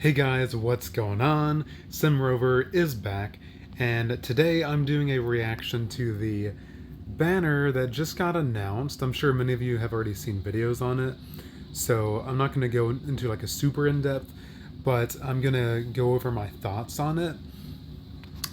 Hey guys, what's going on? SimRover is back, and today I'm doing a reaction to the banner that just got announced. I'm sure many of you have already seen videos on it, so I'm not going to go into like a super in-depth, but I'm going to go over my thoughts on it,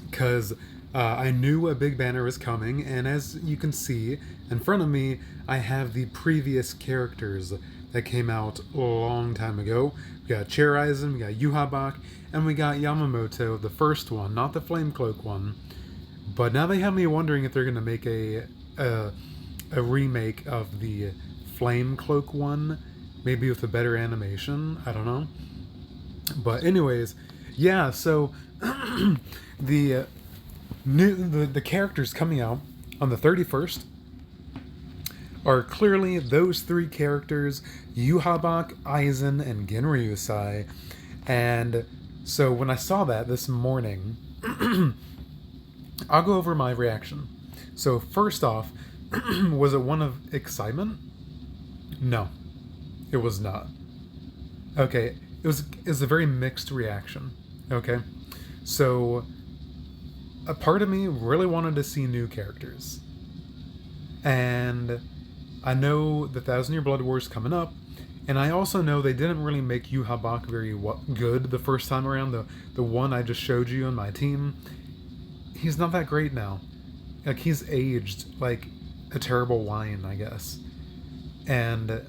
because I knew a big banner was coming, and as you can see in front of me, I have the previous characters that came out a long time ago. We got Aizen, we got Yhwach, and we got Yamamoto, the first one, not the Flame Cloak one. But now they have me wondering if they're going to make a remake of the Flame Cloak one, maybe with a better animation. I don't know. But anyways, yeah. So the the characters coming out on the 31st are clearly those three characters: Yhwach, Aizen, and Genryusai. And so when I saw that this morning, I'll go over my reaction. So first off, was it one of excitement? No, it was not. Okay, it was a very mixed reaction. Okay, so a part of me really wanted to see new characters, and I know the 1,000-Year Blood War is coming up, and I also know they didn't really make Yhwach very good the first time around. The one I just showed you on my team, he's not that great now. Like, he's aged like a terrible wine, I guess. And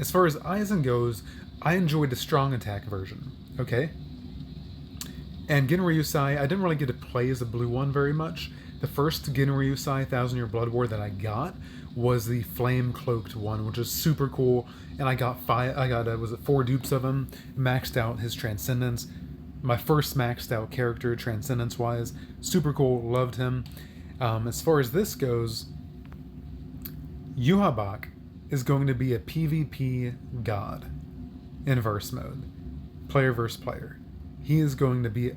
as far as Aizen goes, I enjoyed the strong attack version, okay? And Genryusai, I didn't really get to play as the blue one very much. The first Genryusai 1,000-Year Blood War that I got was the Flame Cloaked one, which is super cool. And I got was it 4 dupes of him, maxed out his Transcendence. My first maxed out character, Transcendence-wise. Super cool, loved him. As far as this goes, Yhwach is going to be a PvP god in verse mode. Player versus player. He is going to be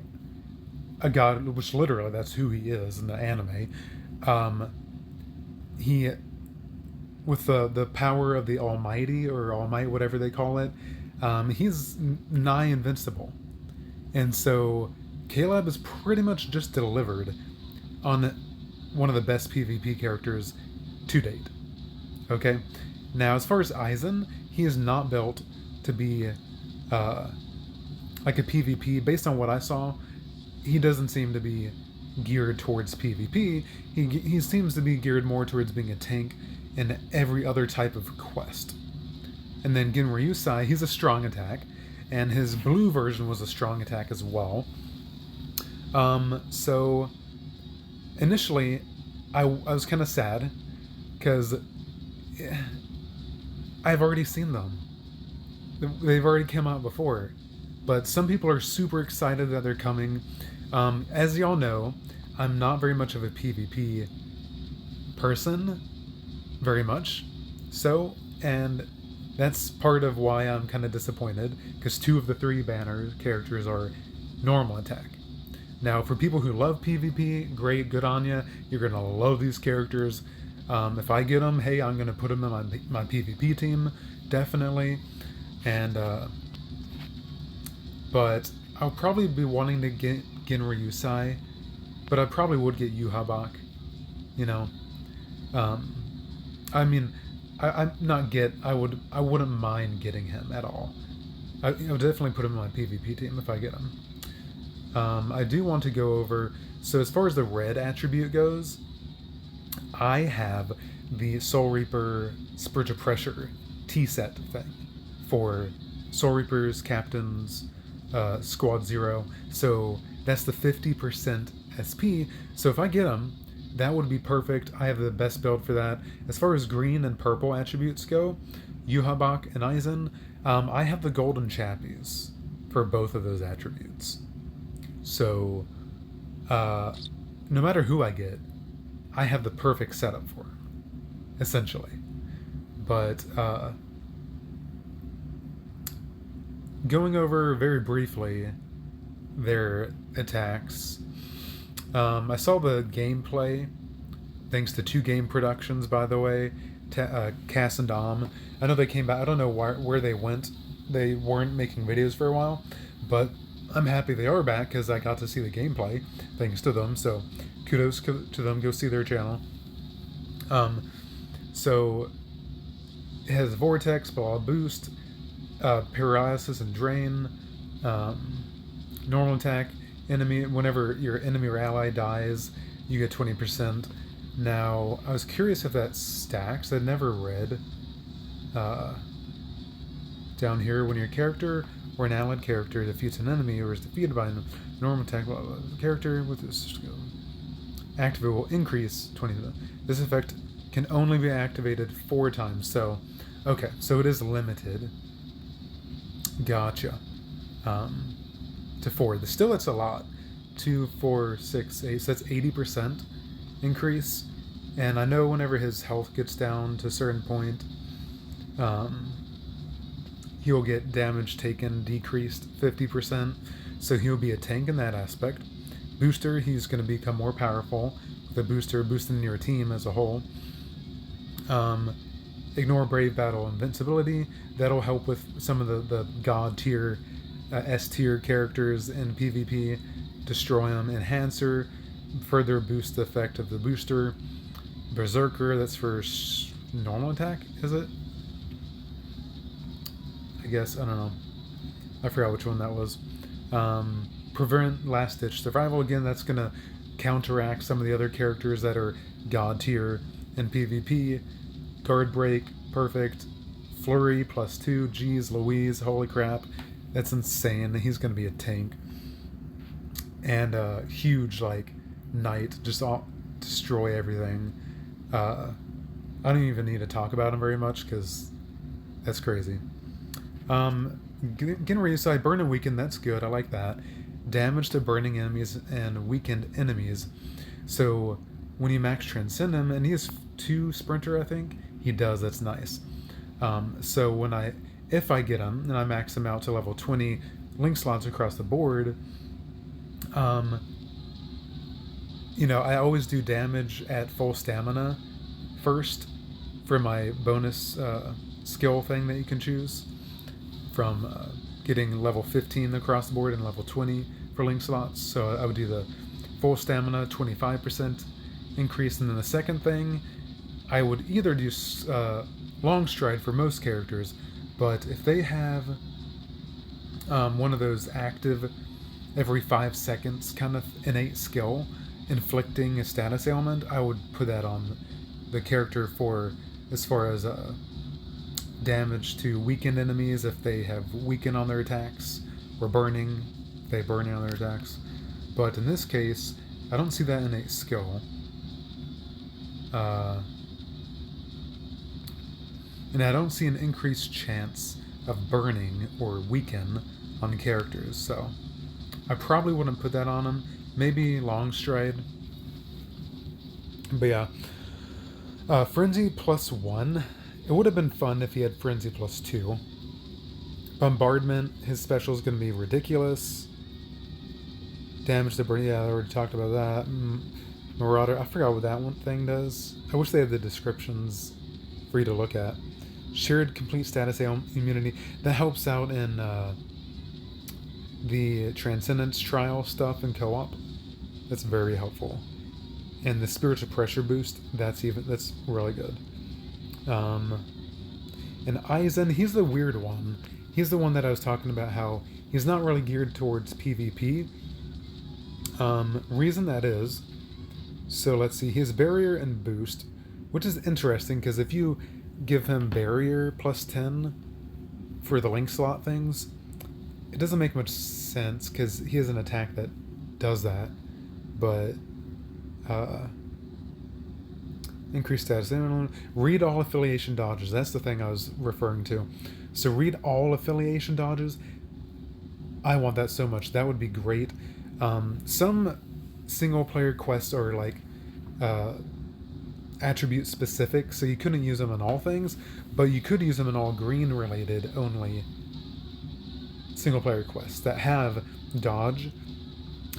a god, which literally that's who he is in the anime. He, with the power of the Almighty or All Might, whatever they call it, he's nigh invincible. And so Caleb is pretty much just delivered on one of the best PvP characters to date. Okay? Now, as far as Aizen, he is not built to be like a PvP. Based on what I saw, he doesn't seem to be geared towards PvP. He seems to be geared more towards being a tank in every other type of quest. And then Genryusai, he's a strong attack, and his blue version was a strong attack as well. So initially, I was kind of sad because I've already seen them. They've already come out before. But some people are super excited that they're coming. As y'all know, I'm not very much of a PvP person. Very much. So, and that's part of why I'm kind of disappointed, because 2 of the 3 banner characters are normal attack. Now, for people who love PvP, great, good on ya. You're going to love these characters. If I get them, hey, I'm going to put them in my PvP team, definitely. And, but I'll probably be wanting to get Genryusai, but I probably would get Yhwach, you know. I mean, I wouldn't mind getting him at all. I would definitely put him in my PvP team if I get him. I do want to go over, so as far as the red attribute goes, I have the Soul Reaper Spiritual Pressure T-set thing for Soul Reapers, Captains, Squad 0. So that's the 50% SP. So if I get them, that would be perfect. I have the best build for that. As far as green and purple attributes go, Yhwach and Aizen, I have the golden chappies for both of those attributes. So no matter who I get, I have the perfect setup for them, essentially. But going over very briefly their attacks, I saw the gameplay, thanks to 2 Game Productions, by the way, Cass and Dom. I know they came back. I don't know where they went. They weren't making videos for a while, But I'm happy they are back because I got to see the gameplay thanks to them. So kudos to them. Go see their channel. So it has Vortex, Blah Boost, Paralysis and Drain, normal attack, enemy. Whenever your enemy or ally dies, you get 20%. Now, I was curious if that stacks. I'd never read down here when your character or an allied character defeats an enemy or is defeated by a normal attack. The character with this skill activate will increase 20%. This effect can only be activated 4 times. So, okay, so it is limited. Gotcha. To 4. Still, that's a lot. 2, 4, 6, 8. So that's 80% increase. And I know whenever his health gets down to a certain point, he'll get damage taken decreased 50%. So he'll be a tank in that aspect. Booster, he's going to become more powerful. The booster boosting your team as a whole. Ignore Brave Battle Invincibility. That'll help with some of the God tier, S tier characters in PvP. Destroy them. Enhancer, further boost the effect of the booster. Berserker, that's for normal attack, is it? I guess, I don't know. I forgot which one that was. Prevent Last Ditch Survival, again, that's going to counteract some of the other characters that are God tier in PvP. Guard Break, perfect. Flurry, +2. Jeez Louise, holy crap. That's insane. He's going to be a tank. And huge, like, Knight, just all destroy everything. I don't even need to talk about him very much, because that's crazy. Getting ready, so I burn and weaken, that's good, I like that. Damage to burning enemies and weakened enemies. So when you max transcend him, and he has 2 sprinter, I think, he does, that's nice. So if I get him, and I max him out to level 20, link slots across the board, you know, I always do damage at full stamina first for my bonus skill thing that you can choose from getting level 15 across the board and level 20 for link slots. So I would do the full stamina 25% increase, and then the second thing I would either do long stride for most characters, but if they have one of those active every 5 seconds kind of innate skill inflicting a status ailment, I would put that on the character for as far as damage to weakened enemies if they have weaken on their attacks, or burning if they burn on their attacks. But in this case, I don't see that innate skill. And I don't see an increased chance of burning or weaken on characters, so I probably wouldn't put that on them. Maybe long stride. But yeah. Frenzy +1. It would have been fun if he had Frenzy +2. Bombardment, his special is going to be ridiculous. Damage to burn, yeah, I already talked about that. Marauder, I forgot what that one thing does. I wish they had the descriptions for you to look at. Shared complete status immunity. That helps out in the Transcendence trial stuff in co-op. That's very helpful. And the spiritual pressure boost, that's really good. And Aizen, he's the weird one. He's the one that I was talking about how he's not really geared towards PvP. Reason that is, so let's see, he has barrier and boost, which is interesting because if you give him barrier +10 for the link slot things, it doesn't make much sense because he has an attack that does that. But increased status. Read all affiliation dodges. That's the thing I was referring to. So read all affiliation dodges. I want that so much. That would be great. Some single player quests are like attribute specific, so you couldn't use them in all things, but you could use them in all green related only single player quests that have dodge.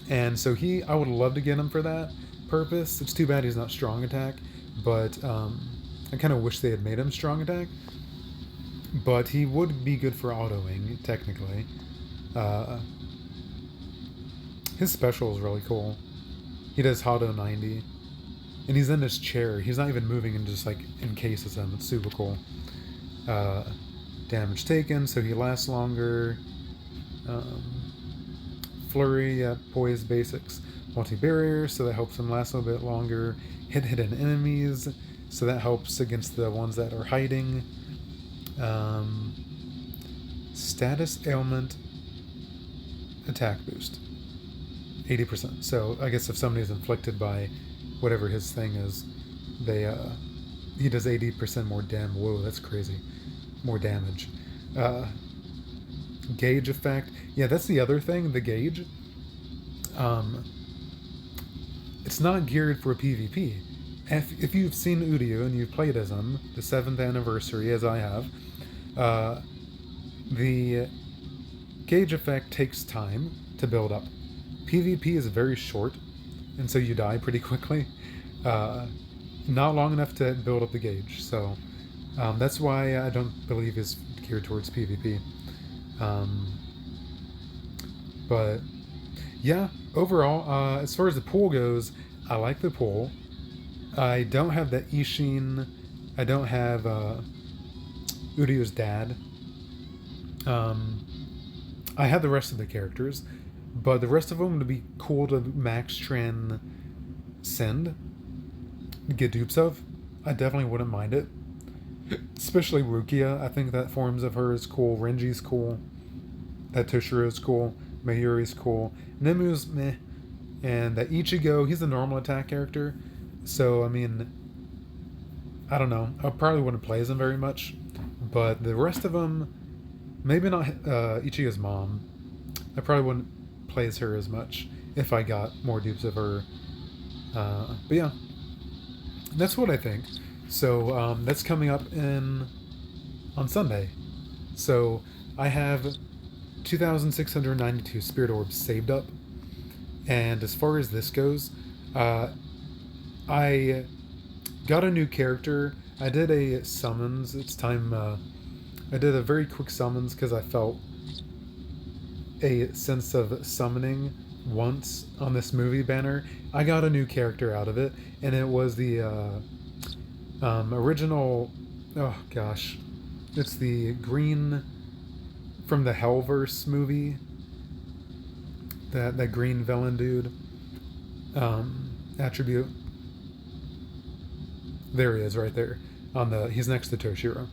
And so I would love to get him for that purpose. It's too bad he's not strong attack, but I kind of wish they had made him strong attack. But he would be good for autoing, technically. His special is really cool. He does Hado 90, and he's in his chair. He's not even moving and just like encases him. It's super cool. Uh, damage taken, so he lasts longer. Flurry, yeah, poise basics. Multi-barrier, so that helps him last a little bit longer. Hit hidden enemies, so that helps against the ones that are hiding. Status ailment attack boost. 80%. So I guess if somebody's inflicted by whatever his thing is, he does 80% more damage. Whoa, that's crazy. More damage. Gauge effect. Yeah, that's the other thing, the gauge. It's not geared for PvP. If you've seen Udio and you've played as him, the 7th anniversary, as I have, the gauge effect takes time to build up. PvP is very short, and so you die pretty quickly. Not long enough to build up the gauge, so that's why I don't believe it's geared towards PvP. But yeah, overall, as far as the pool goes, I like the pool. I don't have the Ishin. I don't have Udio's dad. I have the rest of the characters, but the rest of them would be cool to max transcend, get dupes of. I definitely wouldn't mind it. Especially Rukia. I think that forms of her is cool. Renji's cool. That Toshiro is cool. Mayuri's cool. Nemu's meh. And that Ichigo, he's a normal attack character. So, I mean, I don't know. I probably wouldn't play as him very much. But the rest of them, maybe not Ichigo's mom. I probably wouldn't play as her as much if I got more dupes of her. But yeah, that's what I think. So that's coming up on Sunday. So I have 2,692 spirit orbs saved up. And as far as this goes, I got a new character. I did a summons. It's time. I did a very quick summons because I felt a sense of summoning once on this movie banner. I got a new character out of it, and it was the original. Oh gosh, it's the green from the Hellverse movie. That green villain dude. Attribute. There he is, right there. He's next to Toshiro.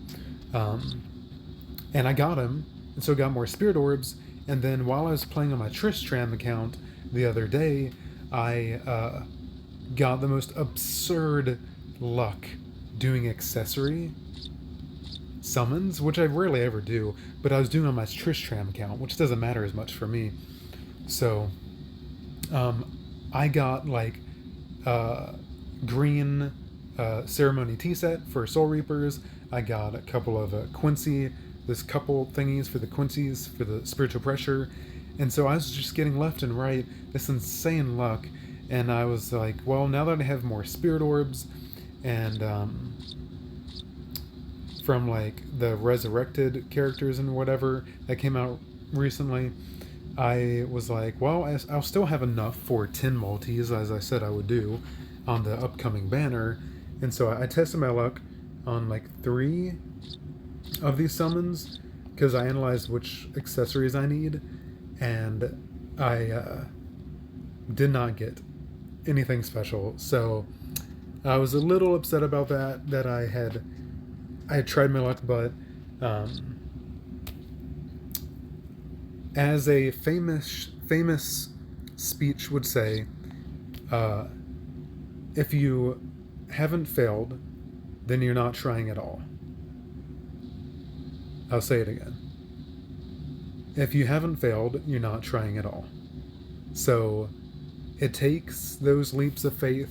And I got him, and so got more spirit orbs. And then while I was playing on my Tristram account the other day, I got the most absurd luck doing accessory summons, which I rarely ever do, but I was doing on my Tristram account, which doesn't matter as much for me. So I got like green ceremony tea set for Soul Reapers. I got a couple of Quincy, this couple thingies for the Quincy's for the spiritual pressure, and so I was just getting left and right this insane luck. And I was like, well, now that I have more spirit orbs and from like the resurrected characters and whatever that came out recently, I was like, well, I'll still have enough for 10 multis, as I said I would do on the upcoming banner. And so I tested my luck on like 3 of these summons because I analyzed which accessories I need, and I did not get anything special. So I was a little upset about that I had tried my luck, but as a famous speech would say, if you haven't failed, then you're not trying at all. I'll say it again. If you haven't failed, you're not trying at all. So it takes those leaps of faith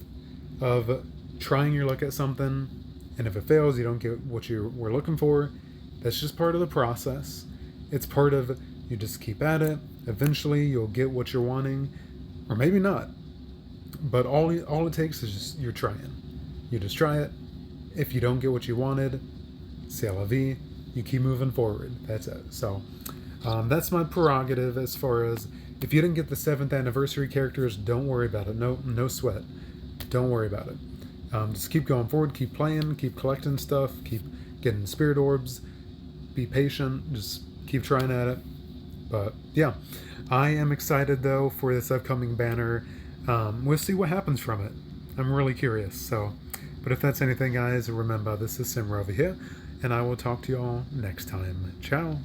of trying your luck at something, and if it fails, you don't get what you were looking for. That's just part of the process. It's part of, you just keep at it. Eventually, you'll get what you're wanting, or maybe not. But all it takes is just you're trying. You just try it. If you don't get what you wanted, c'est la vie. You keep moving forward. That's it. So, That's my prerogative as far as if you didn't get the 7th anniversary characters, don't worry about it. No sweat. Don't worry about it. Just keep going forward, keep playing, keep collecting stuff, keep getting spirit orbs, be patient, just keep trying at it. But yeah, I am excited though for this upcoming banner. We'll see what happens from it. I'm really curious. So, but if that's anything, guys, remember this is Simra over here, and I will talk to you all next time. Ciao.